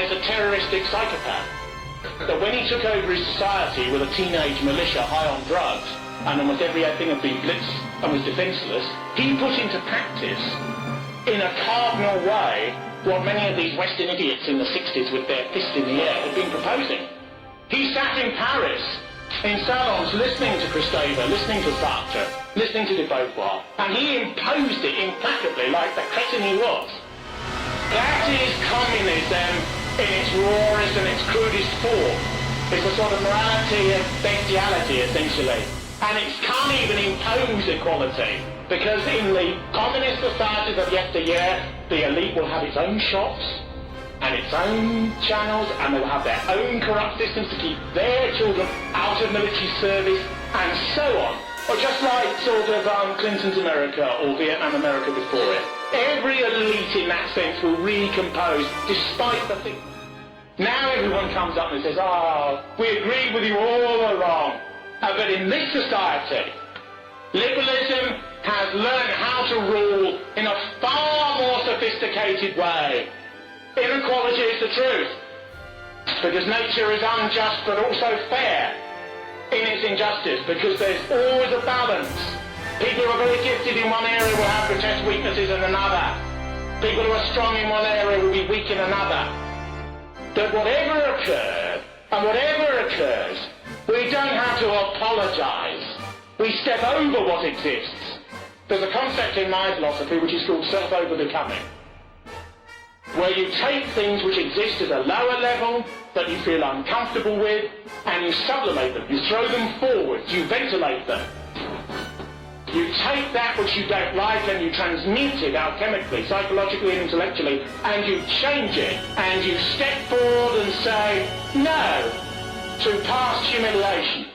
as a terroristic psychopath. That when he took over his society with a teenage militia high on drugs, and almost everything had been blitzed and was defenceless, he put into practice, in a cardinal way, what many of these Western idiots in the 60s with their fist in the air had been proposing. He sat in Paris, in salons, listening to Credo, listening to Sartre, listening to de Beauvoir, and he imposed it implacably like the cretin he was. That is communism in its rawest and its crudest form. It's a sort of morality of bestiality, essentially. And it can't even impose equality, because in the communist societies of yesteryear, the elite will have its own shops and its own channels, and they'll have their own corrupt systems to keep their children out of military service, and so on. Or just like sort of Clinton's America or Vietnam America before it. Every elite in that sense will recompose, despite the thing. Now everyone comes up and says, oh, we agreed with you all along. But in this society, liberalism has learned how to rule in a far more sophisticated way. Inequality is the truth, because nature is unjust but also fair in its injustice, because there's always a balance. People who are very gifted in one area will have grotesque weaknesses in another. People who are strong in one area will be weak in another. But whatever occurred, and whatever occurs, we don't have to apologise. We step over what exists. There's a concept in my philosophy which is called self-over-becoming, where you take things which exist at a lower level that you feel uncomfortable with, and you sublimate them, you throw them forward, you ventilate them. You take that which you don't like and you transmute it alchemically, psychologically and intellectually, and you change it, and you step forward and say no to past humiliation,